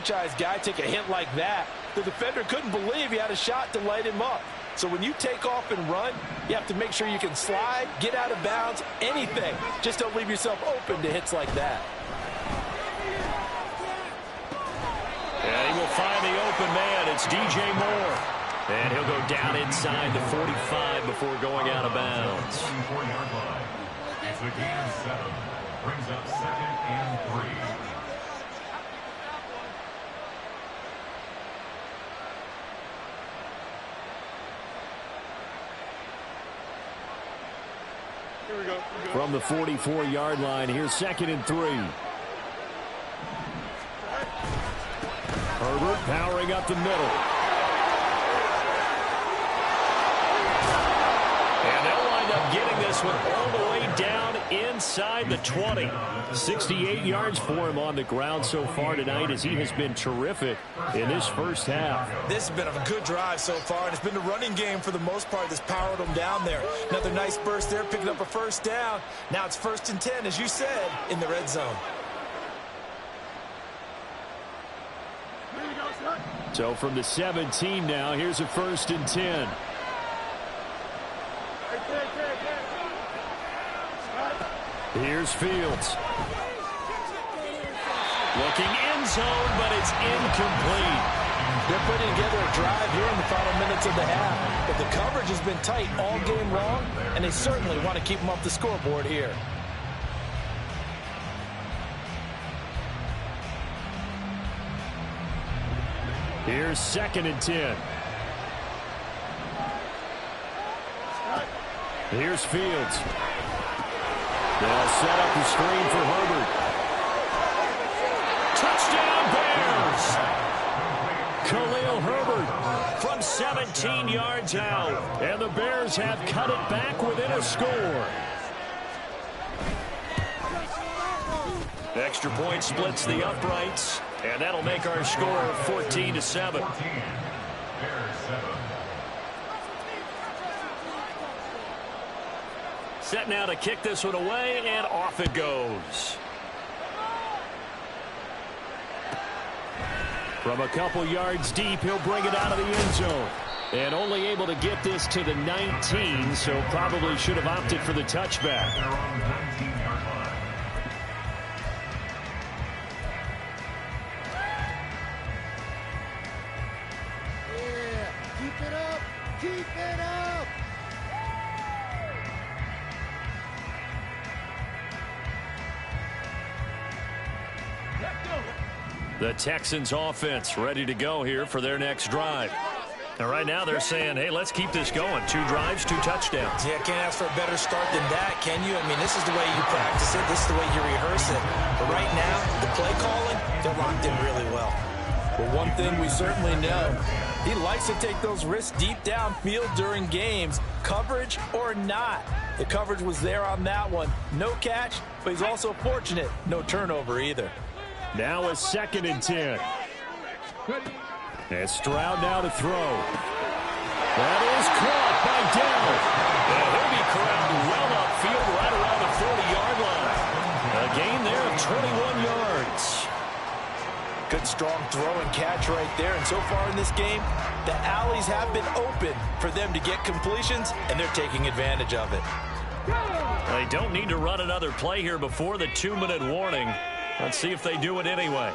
franchise guy take a hit like that, the defender couldn't believe he had a shot to light him up. So when you take off and run, you have to make sure you can slide, get out of bounds, anything. Just don't leave yourself open to hits like that. And he will find the open man. It's DJ Moore. And he'll go down inside the 45 before going out of bounds. It's a gain of 7. Brings up 2nd and 3. From the 44-yard line, here's 2nd and 3. Herbert powering up the middle. And they'll wind up getting this one all the way down inside the 20. 68 yards for him on the ground so far tonight as he has been terrific in this first half. This has been a good drive so far, and it's been the running game for the most part that's powered them down there. Another nice burst there, picking up a first down. Now it's 1st and 10, as you said, in the red zone. So from the 17 now, here's a 1st and 10. Here's Fields. Looking end zone, but it's incomplete. They're putting together a drive here in the final minutes of the half. But the coverage has been tight all game long, and they certainly want to keep them off the scoreboard here. Here's 2nd and 10. Here's Fields. They'll set up the screen for Herbert. Touchdown Bears! Khalil Herbert from 17 yards out. And the Bears have cut it back within a score. Extra point splits the uprights. And that'll make our score 14-7. Set now to kick this one away, and off it goes. From a couple yards deep, he'll bring it out of the end zone. And only able to get this to the 19, so probably should have opted for the touchback. The Texans offense ready to go here for their next drive. And right now they're saying, hey, let's keep this going. 2 drives, 2 touchdowns. Yeah, can't ask for a better start than that, can you? I mean, this is the way you practice it. This is the way you rehearse it. But right now, the play calling, they're locked in really well. Well, one thing we certainly know, he likes to take those risks deep downfield during games, coverage or not. The coverage was there on that one. No catch, but he's also fortunate. No turnover either. Now a 2nd and 10. And Stroud now to throw. That is caught by Dell. And he'll be corralled well upfield right around the 40-yard line. A gain there of 21 yards. Good strong throw and catch right there. And so far in this game, the alleys have been open for them to get completions, and they're taking advantage of it. They don't need to run another play here before the 2-minute warning. Let's see if they do it anyway.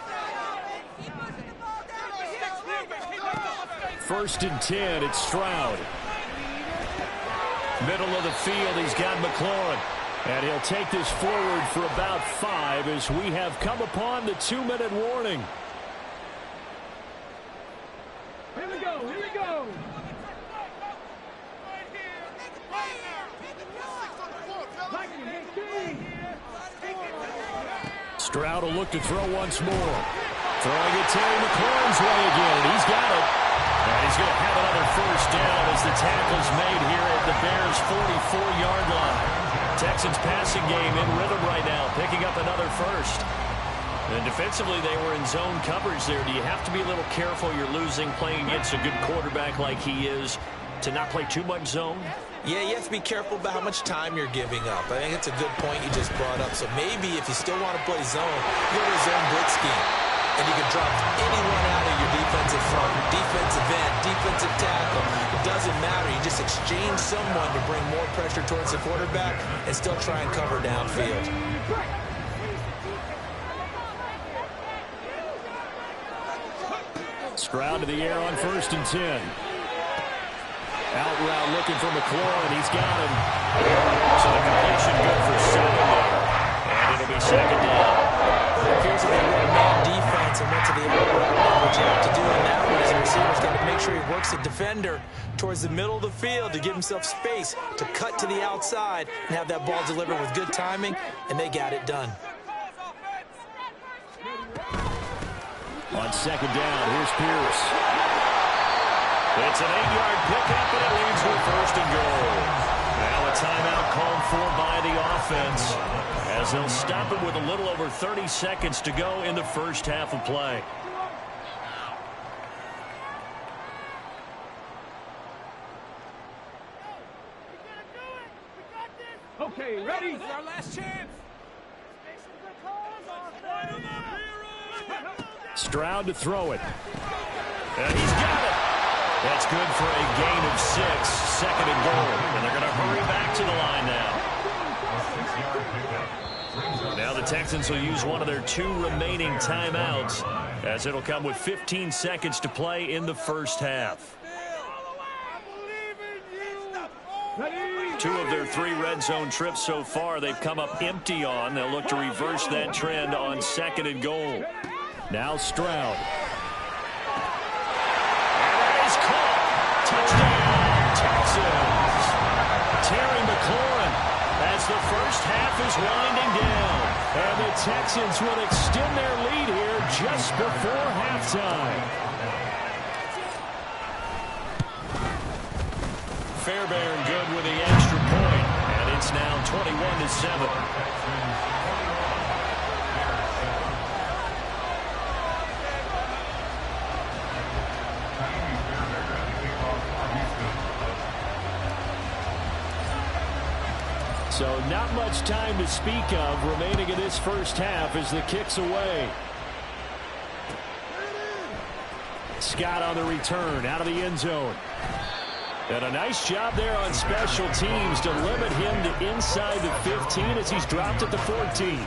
1st and 10, it's Stroud. Middle of the field, he's got McLaurin. And he'll take this forward for about 5 as we have come upon the 2-minute warning. Here we go, here we go. Stroud will look to throw once more. Throwing it Terry McLaurin's way again, and he's got it. And he's going to have another first down as the tackle's made here at the Bears' 44-yard line. Texans passing game in rhythm right now, picking up another first. And defensively, they were in zone coverage there. Do you have to be a little careful? You're losing, playing against a good quarterback like he is, to not play too much zone? Yeah, you have to be careful about how much time you're giving up. I think it's a good point you just brought up. So maybe if you still want to play zone, you go to a zone blitz scheme. And you can drop any defensive end, defensive tackle. It doesn't matter. You just exchange someone to bring more pressure towards the quarterback and still try and cover downfield. Stroud to the air on 1st and 10. Out route looking for McLaurin. He's got him. So the completion good for 7 there. And it'll be 2nd down. It feels like a man defense and went to the out route. What you have to do in that one is the receiver's got to make sure he works the defender towards the middle of the field to give himself space to cut to the outside and have that ball delivered with good timing, and they got it done. On 2nd down, here's Pierce. It's an 8-yard pickup, and it leads with 1st and goal. Now a timeout called for by the offense, as they'll stop it with a little over 30 seconds to go in the first half of play. Okay, ready? This is our last chance. Stroud to throw it. And he's got it. That's good for a gain of 6, 2nd and goal. And they're going to hurry back to the line now. Now the Texans will use one of their 2 remaining timeouts, as it'll come with 15 seconds to play in the first half. 2 of their 3 red zone trips so far they've come up empty on. They'll look to reverse that trend on 2nd and goal. Now Stroud. And that is caught. Touchdown, Texans. Terry McLaurin as the first half is winding down. And the Texans will extend their lead here just before halftime. Fairbairn good with the extra point. And it's now 21-7. So not much time to speak of remaining in this first half as the kick's away. Scott on the return out of the end zone. And a nice job there on special teams to limit him to inside the 15 as he's dropped at the 14.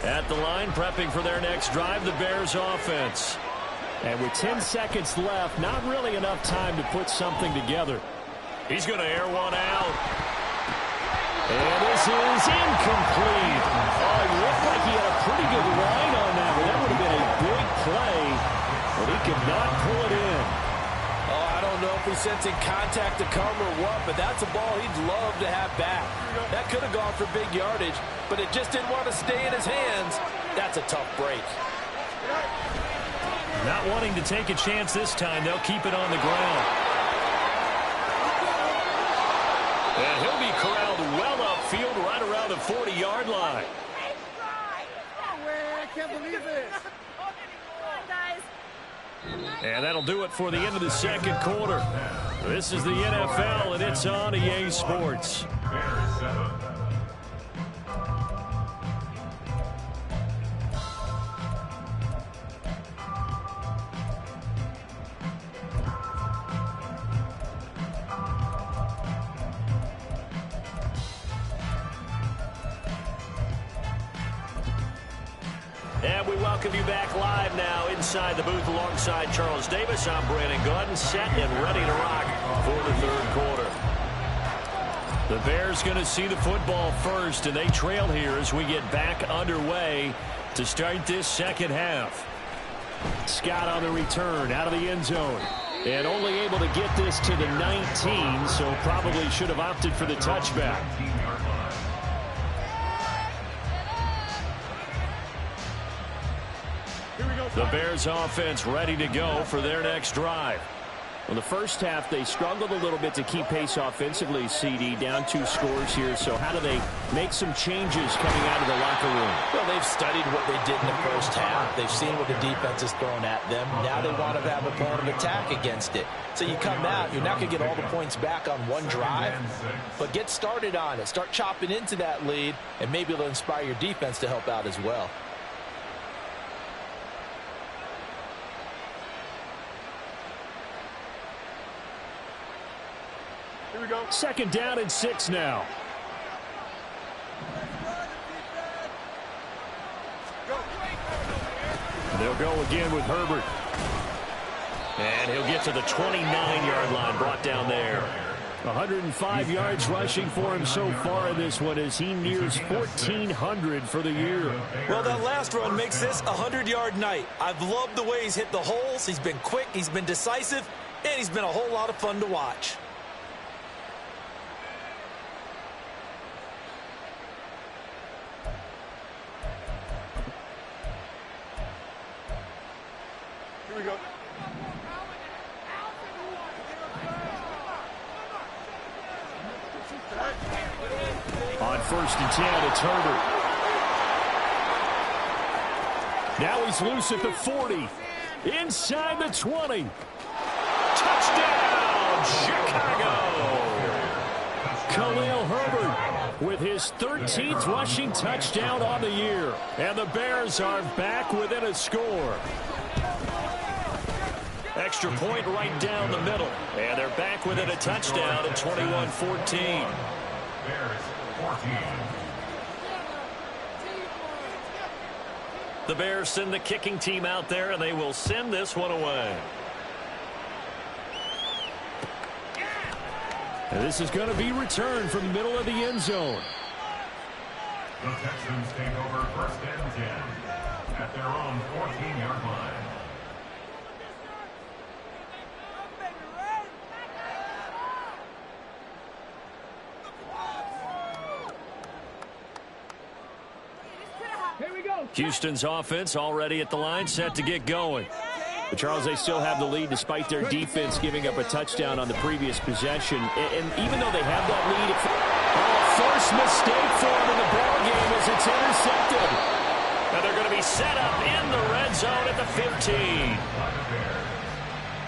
At the line, prepping for their next drive, the Bears offense. And with 10 seconds left, not really enough time to put something together. He's going to air one out. And this is incomplete. Oh, he looked like he had a pretty good line on that one. That would have been a big play, but he could not pull it in. Oh, I don't know if he's sensing contact to come or what, but that's a ball he'd love to have back. That could have gone for big yardage, but it just didn't want to stay in his hands. That's a tough break. Not wanting to take a chance this time, they'll keep it on the ground. And he'll be corralled well upfield right around the 40-yard line. I can't believe this. And that'll do it for the end of the second quarter. This is the NFL, and it's on EA Sports. And we welcome you back live now inside the booth alongside Charles Davis. I'm Brandon Gordon, set and ready to rock for the third quarter. The Bears going to see the football first, and they trail here as we get back underway to start this second half. Scott on the return out of the end zone. And only able to get this to the 19, so probably should have opted for the touchback. The Bears offense ready to go for their next drive. Well, the first half, they struggled a little bit to keep pace offensively, CD, down 2 scores here. So how do they make some changes coming out of the locker room? Well, they've studied what they did in the first half. They've seen what the defense is throwing at them. Now they want to have a plan of attack against it. So you come out, you're not going to get all the points back on one drive, but get started on it. Start chopping into that lead, and maybe it'll inspire your defense to help out as well. Here we go. 2nd down and 6 now. They'll go again with Herbert. And he'll get to the 29-yard line, brought down there. 105 yards rushing for him so far in this one as he nears 1,400 for the year. Well, that last run makes this a 100-yard night. I've loved the way he's hit the holes. He's been quick, he's been decisive, and he's been a whole lot of fun to watch. Here we go. On 1st and 10, it's Herbert. Now he's loose at the 40. Inside the 20. Touchdown, Chicago! Khalil Herbert with his 13th rushing touchdown on the year. And the Bears are back within a score. Extra point right down the middle. And they're back within a touchdown at 21-14. Bears 14. The Bears send the kicking team out there, and they will send this one away. And this is going to be returned from the middle of the end zone. The Texans take over 1st and 10 at their own 14-yard line. Here we go. Houston's offense already at the line, set to get going. But Charles, they still have the lead despite their defense giving up a touchdown on the previous possession. And even though they have that lead, first mistake for them in the ball game as it's intercepted. And they're going to be set up in the red zone at the 15.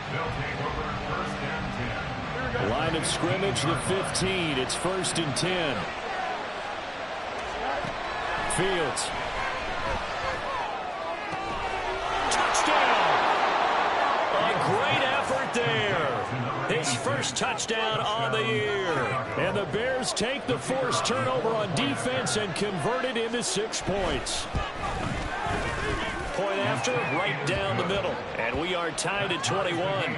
They'll take over 1st and 10. Line of scrimmage, the 15. It's 1st and 10. Fields. Touchdown! A great effort there. His first touchdown on the year. And the Bears take the forced turnover on defense and convert it into 6 points. Point after, right down the middle. And we are tied at 21.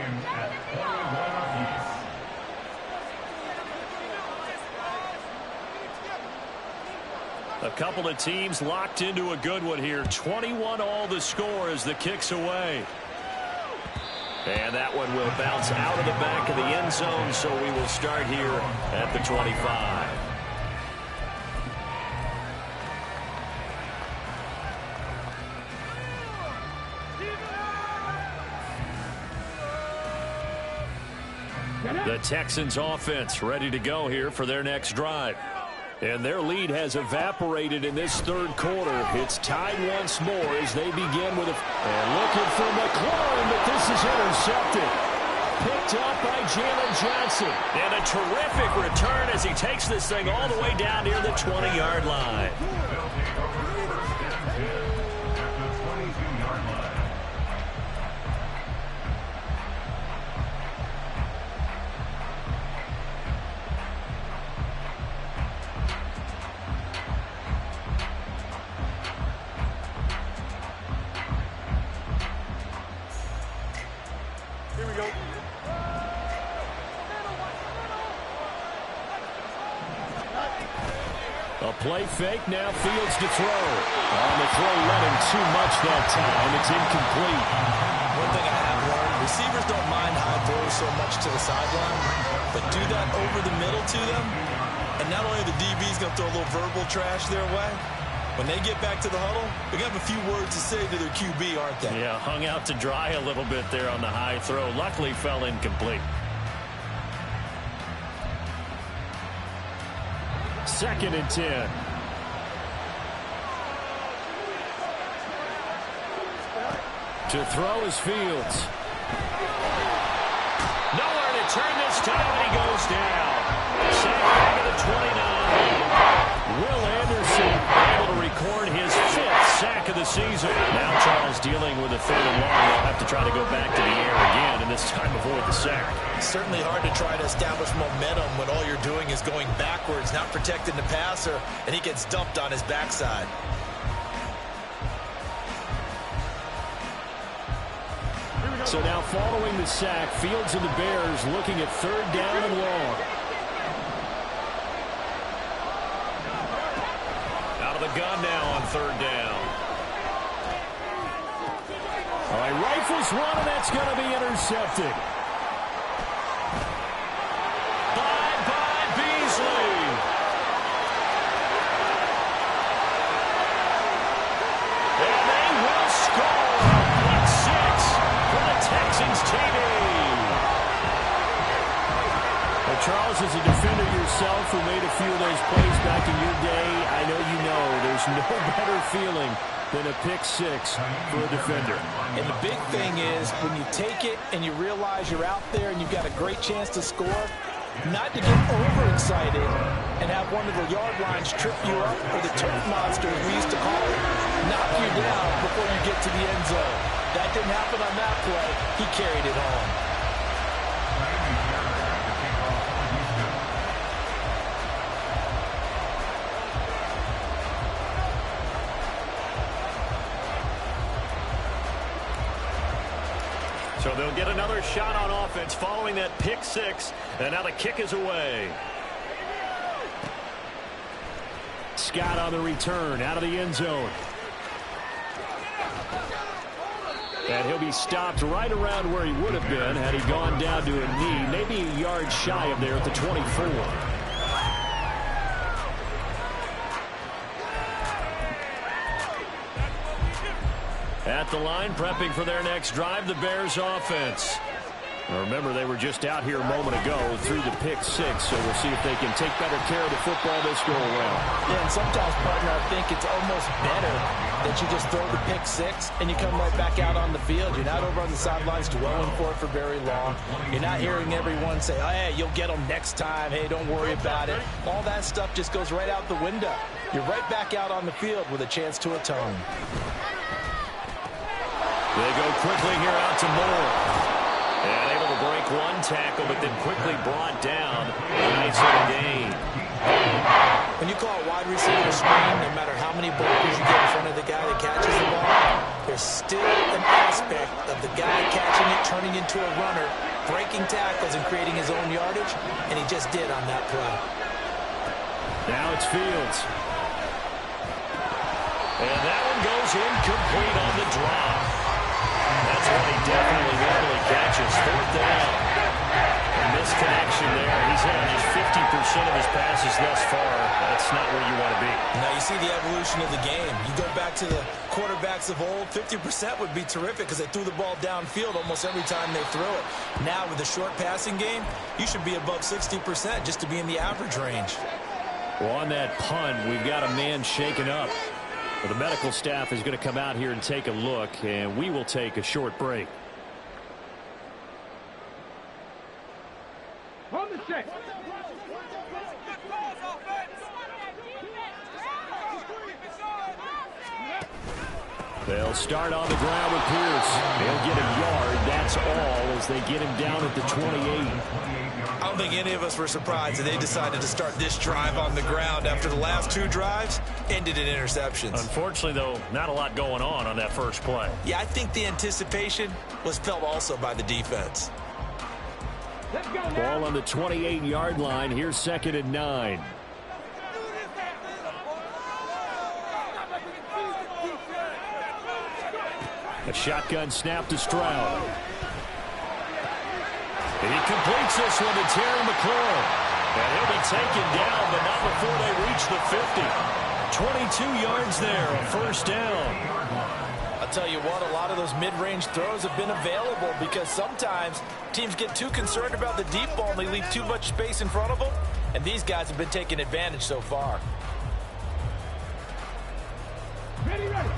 A couple of teams locked into a good one here. 21 all the score as the kick's away. And that one will bounce out of the back of the end zone, so we will start here at the 25. The Texans offense ready to go here for their next drive. And their lead has evaporated in this 3rd quarter. It's tied once more as they begin with and looking for McLaurin, but this is intercepted. Picked up by Jalen Johnson. And a terrific return as he takes this thing all the way down near the 20-yard line. They'll take over 1st and 10 at the 22-yard line. Here we go. A play fake, now Fields to throw. On the throw, running too much that time. It's incomplete. One thing I have learned, receivers don't mind high throws so much to the sideline, but do that over the middle to them, and not only are the DBs going to throw a little verbal trash their way, When they get back to the huddle, they're going to have a few words to say to their QB, aren't they? Yeah, hung out to dry a little bit there on the high throw. Luckily fell incomplete. 2nd and 10. To throw is Fields. Nowhere to turn this time, and he goes down. Sack back at the 29. Will Anderson able to record his 5th sack of the season. Now Charles dealing with a 3rd and long. They'll have to try to go back to the air again, and this time avoid the sack. It's certainly hard to try to establish momentum when all you're doing is going backwards, not protecting the passer, and he gets dumped on his backside. So now following the sack, Fields and the Bears looking at 3rd down and long. Out of the gun now on 3rd down. All right, rifles one, and that's going to be intercepted. By Beasley. And they will score. Pick 6 for the Texans TV. Well, Charles, as a defender yourself who made a few of those plays back in your day, I know you know there's no better feeling than a pick 6 for a defender. And the big thing is when you take it and you realize you're out there and you've got a great chance to score, not to get overexcited and have one of the yard lines trip you up, or the turf monster, as we used to call it, knock you down before you get to the end zone. That didn't happen on that play. He carried it home. So they'll get another shot on offense following that pick 6, and now the kick is away. Scott on the return out of the end zone. And he'll be stopped right around where he would have been had he gone down to a knee, maybe a yard shy of there at the 24. At the line, prepping for their next drive, the Bears offense. Now remember, they were just out here a moment ago through the pick 6, so we'll see if they can take better care of the football this go-around. Yeah, and sometimes, partner, I think it's almost better that you just throw the pick 6 and you come right back out on the field. You're not over on the sidelines dwelling for it for very long. You're not hearing everyone say, oh, hey, you'll get them next time. Hey, don't worry about it. All that stuff just goes right out the window. You're right back out on the field with a chance to atone. They go quickly here out to Moore. And able to break one tackle, but then quickly brought down. A nice little gain. When you call a wide receiver screen, no matter how many blockers you get in front of the guy that catches the ball, there's still an aspect of the guy catching it, turning into a runner, breaking tackles and creating his own yardage, and he just did on that play. Now it's Fields. And that one goes incomplete on the drop. That's what he definitely catches. 4th down. A misconnection there. He's hit on just 50% of his passes thus far. That's not where you want to be. Now you see the evolution of the game. You go back to the quarterbacks of old, 50% would be terrific because they threw the ball downfield almost every time they threw it. Now with the short passing game, you should be above 60% just to be in the average range. Well, on that punt, we've got a man shaken up. Well, the medical staff is going to come out here and take a look, and we will take a short break. On the check. They'll start on the ground with Pierce. They'll get a yard. That's all as they get him down at the 28. I don't think any of us were surprised that they decided to start this drive on the ground after the last 2 drives ended in interceptions. Unfortunately, though, not a lot going on that first play. Yeah, I think the anticipation was felt also by the defense. Let's go now. Ball on the 28-yard line. Here's 2nd and 9. A shotgun snap to Stroud. He completes this one to Terry McLaurin. And he'll be taken down, but not before they reach the 50. 22 yards there, a first down. I'll tell you what, a lot of those mid-range throws have been available because sometimes teams get too concerned about the deep ball and they leave too much space in front of them, and these guys have been taking advantage so far. Ready, ready.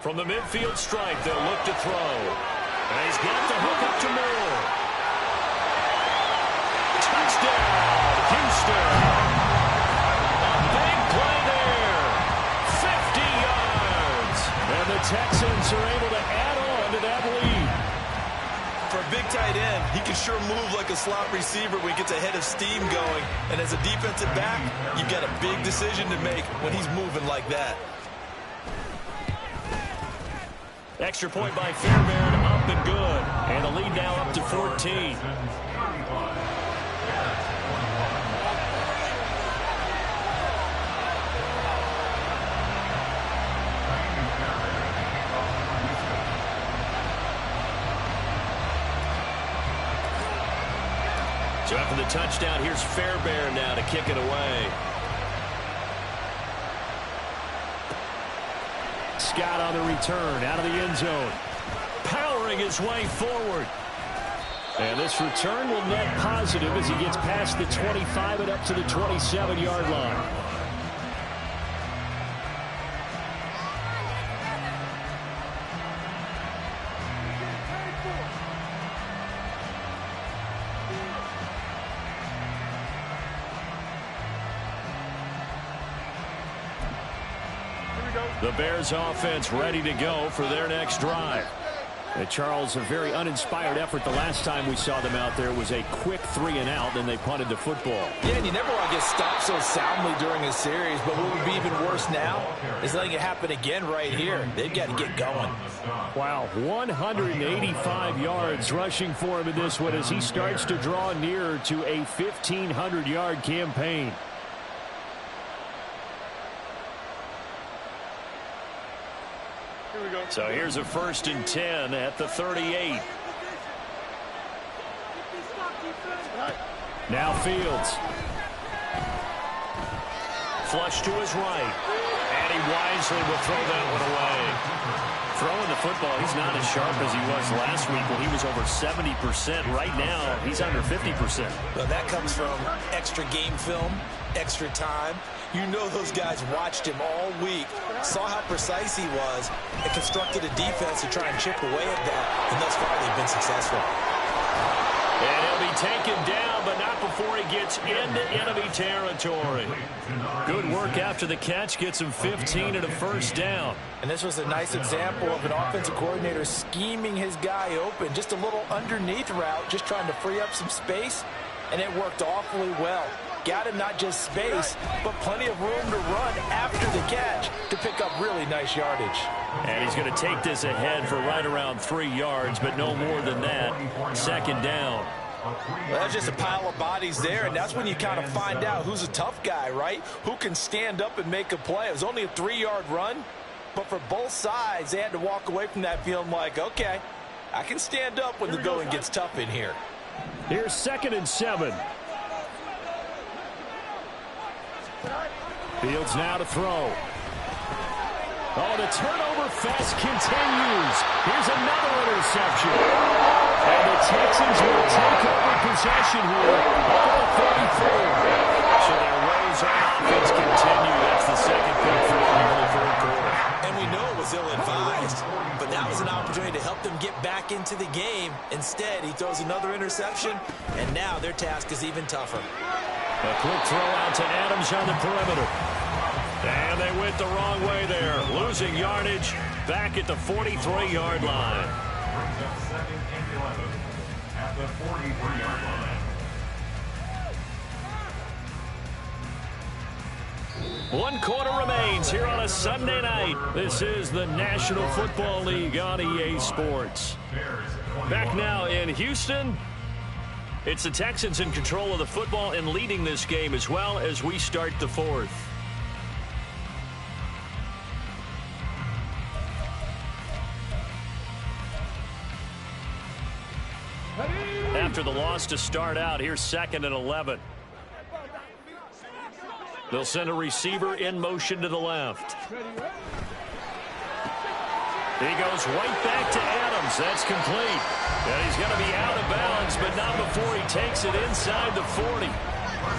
From the midfield stripe, they'll look to throw. And he's got the hook up to Moore. Touchdown, Houston. A big play there. 50 yards. And the Texans are able to add on to that lead. For a big tight end, he can sure move like a slot receiver when he gets a head of steam going. And as a defensive back, you've got a big decision to make when he's moving like that. Extra point by Fairbairn, up and good. And the lead now up to 14. So after the touchdown, here's Fairbairn now to kick it away. Scott on the return, out of the end zone. Powering his way forward. And this return will net positive as he gets past the 25 and up to the 27-yard line. The Bears offense ready to go for their next drive. And Charles, a very uninspired effort the last time we saw them out there was a quick 3-and-out, then they punted the football. Yeah, and you never want to get stopped so soundly during a series, but what would be even worse now is letting it happen again right here. They've got to get going. Wow, 185 yards rushing for him in this one as he starts to draw nearer to a 1,500-yard campaign. So here's a 1st and 10 at the 38. Now Fields. Flush to his right. And he wisely will throw that one away. Throwing the football, he's not as sharp as he was last week when he was over 70%. Right now, he's under 50%. Well, that comes from extra game film, extra time. You know those guys watched him all week, saw how precise he was, and constructed a defense to try and chip away at that. And thus far, they've been successful. And he'll be taken down, but not before he gets into enemy territory. Good work after the catch, gets him 15 and a first down. And this was a nice example of an offensive coordinator scheming his guy open. Just a little underneath route, just trying to free up some space, and it worked awfully well. Got him not just space, but plenty of room to run after the catch to pick up really nice yardage. And he's going to take this ahead for right around 3 yards, but no more than that. 2nd down. Well, that's just a pile of bodies there, and that's when you kind of find out who's a tough guy, right? Who can stand up and make a play. It was only a 3-yard run, but for both sides, they had to walk away from that feeling like, okay, I can stand up when the going gets tough in here. Here's 2nd and 7. Fields now to throw. Oh, the turnover fest continues. Here's another interception. And the Texans will take over possession here up at the 34. So their woes on offense continue. That's the second pick for them in the 3rd quarter. And we know it was ill-advised, but that was an opportunity to help them get back into the game. Instead, he throws another interception, and now their task is even tougher. A quick throw out to Adams on the perimeter. And they went the wrong way there. Losing yardage back at the 43-yard line. Brings up 2nd and 11 at the 43-yard line. 1 quarter remains here on a Sunday night. This is the National Football League on EA Sports. Back now in Houston. It's the Texans in control of the football and leading this game as well as we start the 4th. after the loss to start out. Here's 2nd and 11. They'll send a receiver in motion to the left. He goes right back to Adams. That's complete. And he's going to be out of bounds, but not before he takes it inside the 40.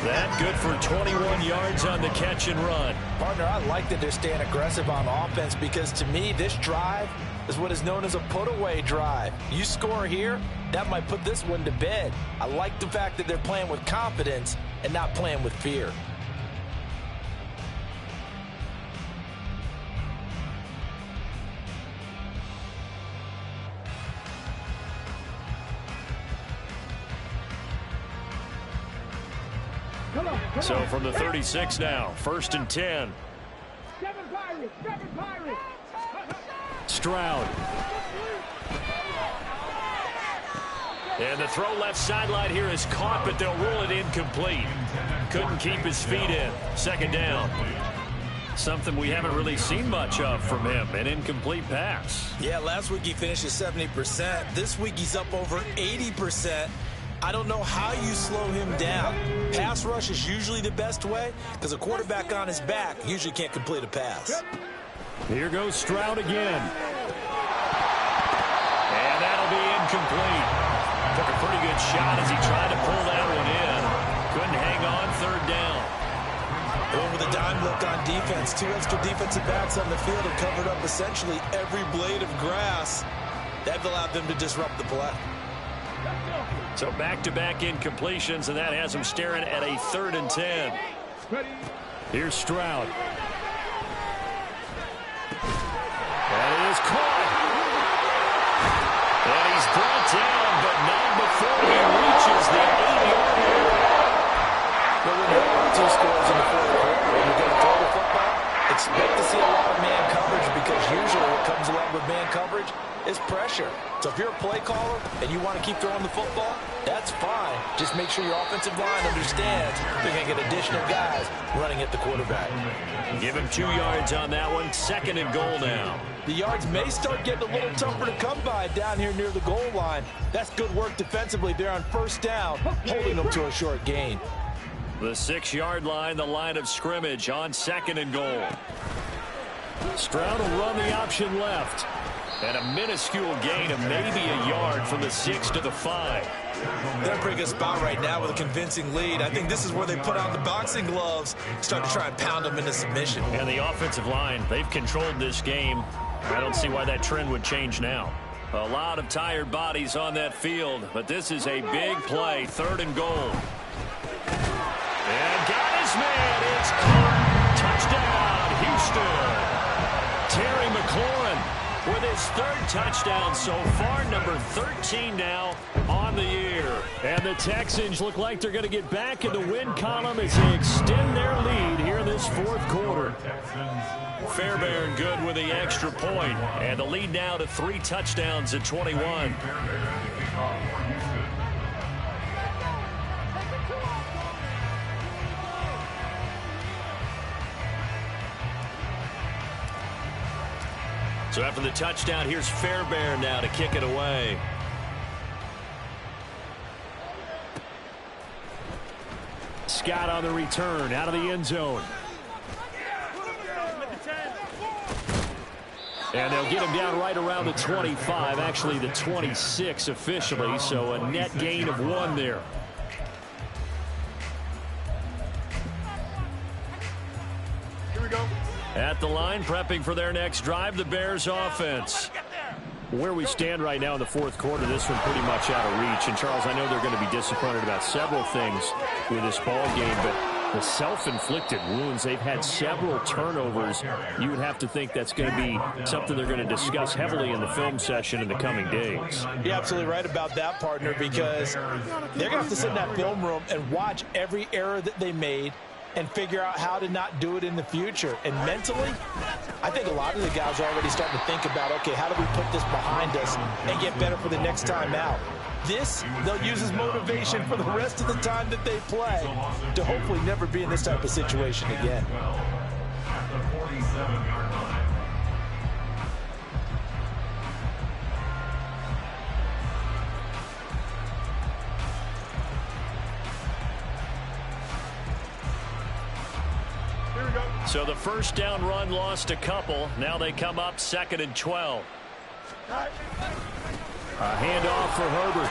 That good for 21 yards on the catch and run. Partner, I like that they're staying aggressive on offense because to me, this drive is what is known as a put-away drive. You score here, that might put this one to bed. I like the fact that they're playing with confidence and not playing with fear. So from the 36 now, 1st and 10. Stroud. And the throw left sideline here is caught, but they'll rule it incomplete. Couldn't keep his feet in. 2nd down. Something we haven't really seen much of from him, an incomplete pass. Yeah, last week he finished at 70%. This week he's up over 80%. I don't know how you slow him down. Pass rush is usually the best way because a quarterback on his back usually can't complete a pass. Here goes Stroud again. And that'll be incomplete. Took a pretty good shot as he tried to pull that one in. Couldn't hang on 3rd down. Going with a dime look on defense. 2 extra defensive backs on the field have covered up essentially every blade of grass. That allowed them to disrupt the play. So back-to-back incompletions, and that has him staring at a 3rd and 10. Here's Stroud. That is caught. And he's brought down, but not before he reaches the 8-yard line. But when the two scores in the 4th quarter, when you're going to throw the football, expect to see a lot of man coverage because usually what comes along with man coverage is pressure. So if you're a play caller and you want to keep throwing the football, that's fine. Just make sure your offensive line understands they're going to get additional guys running at the quarterback. Give him 2 yards on that one. 2nd and goal now. The yards may start getting a little tougher to come by down here near the goal line. That's good work defensively there on 1st down, holding them to a short gain. The 6-yard line, the line of scrimmage on 2nd and goal. Stroud will run the option left. And a minuscule gain of maybe a yard from the 6 to the 5. They're in a pretty good spot right now with a convincing lead. I think this is where they put on the boxing gloves, start to try and pound them into submission. And the offensive line, they've controlled this game. I don't see why that trend would change now. A lot of tired bodies on that field, but this is a big play. 3rd and goal. And got his man. It's caught. Touchdown, Houston. Terry McLaurin with his 3rd touchdown so far, number 13 now on the year. And the Texans look like they're going to get back in the win column as they extend their lead here in this 4th quarter. Fairbairn good with the extra point, and the lead now to 3 touchdowns at 21. So after the touchdown, here's Fairbairn now to kick it away. Scott on the return out of the end zone. And they'll get him down right around the 25, actually the 26 officially, so a net gain of 1 there. Here we go. At the line, prepping for their next drive, the Bears offense. Where we stand right now in the 4th quarter, this one pretty much out of reach. And, Charles, I know they're going to be disappointed about several things with this ball game, but the self-inflicted wounds, they've had several turnovers. You would have to think that's going to be something they're going to discuss heavily in the film session in the coming days. You're absolutely right about that, partner, because they're going to have to sit in that film room and watch every error that they made and figure out how to not do it in the future. And mentally, I think a lot of the guys are already starting to think about, okay, how do we put this behind us and get better for the next time out? This, they'll use as motivation for the rest of the time that they play to hopefully never be in this type of situation again. At the 47-yard line. So the first down run lost a couple. Now they come up 2nd and 12. A handoff for Herbert.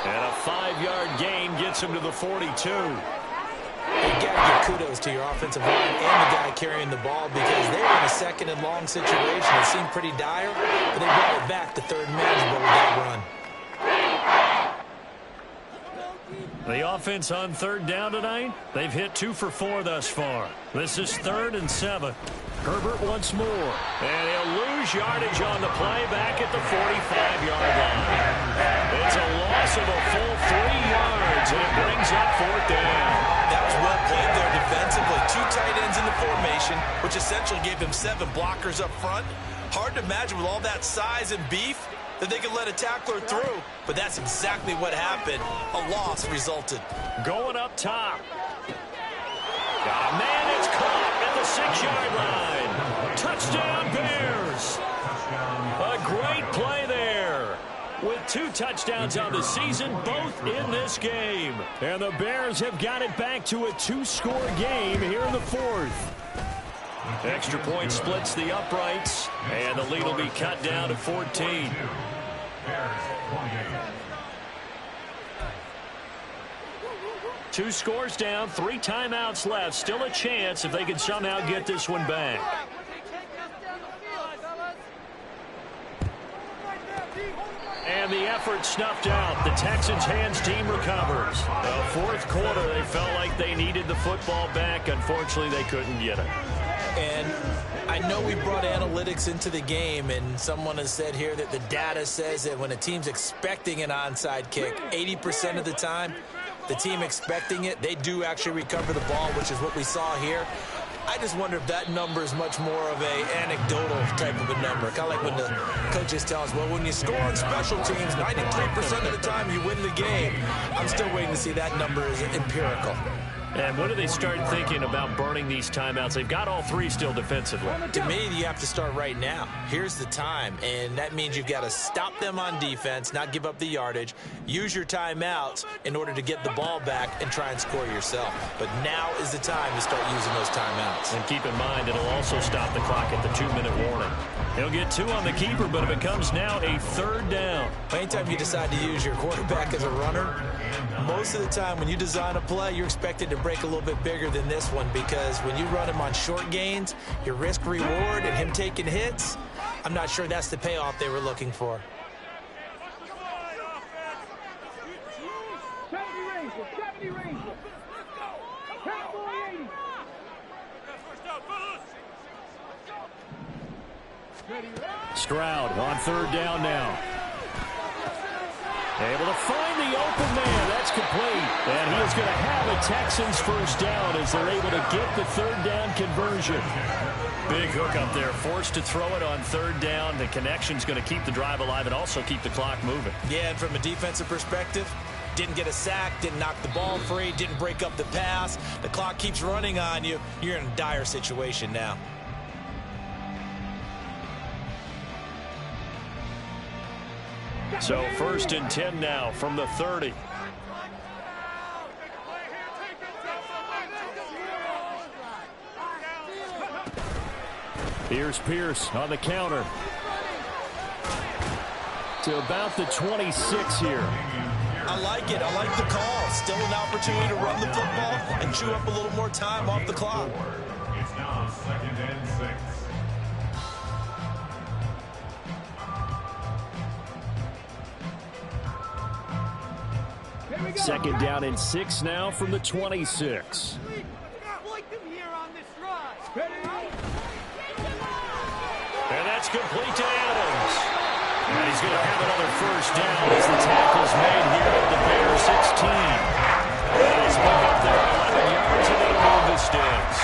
And a 5-yard gain gets him to the 42. You got to give kudos to your offensive line and the guy carrying the ball because they were in a 2nd and long situation. It seemed pretty dire, but they brought it back to 3rd and manageable with that run. The offense on 3rd down tonight, they've hit 2 for 4 thus far. This is 3rd and 7. Herbert once more. And he'll lose yardage on the play back at the 45-yard line. It's a loss of a full 3 yards, and it brings up 4th down. That was well played there defensively. 2 tight ends in the formation, which essentially gave him 7 blockers up front. Hard to imagine with all that size and beef that they could let a tackler through, but that's exactly what happened. A loss resulted. Going up top. Got a man that's caught at the 6-yard line. Touchdown, Bears. A great play there. With 2 touchdowns on the season, both in this game. And the Bears have got it back to a 2-score game here in the 4th. Extra point splits the uprights, and the lead will be cut down to 14. 2 scores down, 3 timeouts left. Still a chance if they can somehow get this one back. And the effort snuffed out. The Texans' hands team recovers. The 4th quarter, they felt like they needed the football back. Unfortunately, they couldn't get it. And I know we brought analytics into the game, and someone has said here that the data says that when a team's expecting an onside kick, 80% of the time, the team expecting it, they do actually recover the ball, which is what we saw here. I just wonder if that number is much more of a anecdotal type of a number. Kind of like when the coaches tell us, well, when you score on special teams, 93% of the time you win the game. I'm still waiting to see that number is empirical. And when do they start thinking about burning these timeouts? They've got all 3 still defensively. To me, you have to start right now. Here's the time, and that means you've got to stop them on defense, not give up the yardage, use your timeouts in order to get the ball back and try and score yourself. But now is the time to start using those timeouts. And keep in mind, it'll also stop the clock at the 2-minute warning. He'll get 2 on the keeper, but it becomes now a 3rd down. Anytime you decide to use your quarterback as a runner, most of the time when you design a play, you're expected to break a little bit bigger than this one because when you run him on short gains, your risk reward and him taking hits, I'm not sure that's the payoff they were looking for. Stroud on 3rd down now. Able to find the open man. That's complete. And he is going to have a Texans 1st down as they're able to get the 3rd down conversion. Big hook up there. Forced to throw it on 3rd down. The connection's going to keep the drive alive and also keep the clock moving. Yeah, and from a defensive perspective, didn't get a sack, didn't knock the ball free, didn't break up the pass. The clock keeps running on you. You're in a dire situation now. So 1st and 10 now from the 30. Here's Pierce on the counter. To about the 26 here. I like it. I like the call. Still an opportunity to run the football and chew up a little more time off the clock. It's now 2nd and 6. Second down and 6 now from the 26. And that's complete to Adams. And he's going to have another 1st down as the tackle's made here at the Bears 16. And he's picked up there 11 yards and they'll move the sticks.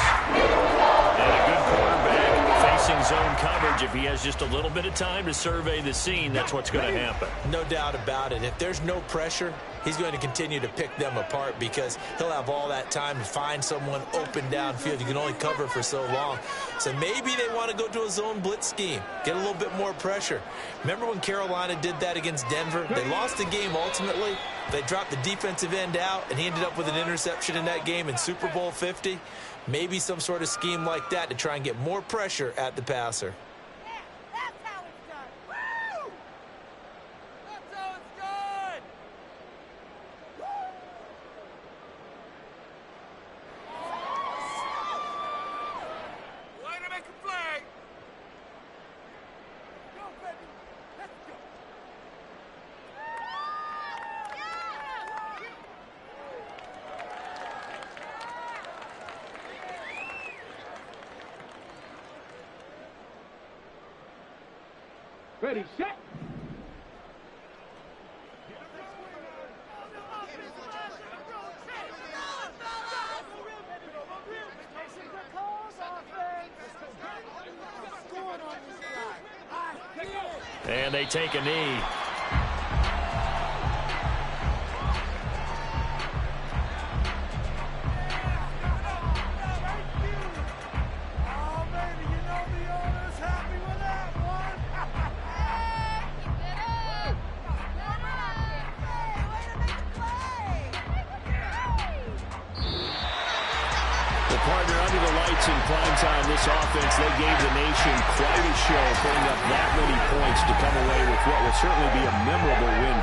And a good quarterback facing zone coverage advantage. If he has just a little bit of time to survey the scene, that's what's going to happen. No doubt about it. If there's no pressure, he's going to continue to pick them apart because he'll have all that time to find someone open downfield. You can only cover for so long. So maybe they want to go to a zone blitz scheme, get a little bit more pressure. Remember when Carolina did that against Denver? They lost the game ultimately. They dropped the defensive end out, and he ended up with an interception in that game in Super Bowl 50. Maybe some sort of scheme like that to try and get more pressure at the passer. That's how it's done. Woo! That's how it's done. Way to make a flag. Go, baby. Let's go. Ready, set. And they take a knee. Partner, under the lights in prime time, this offense, they gave the nation quite a show, putting up that many points to come away with what will certainly be a memorable win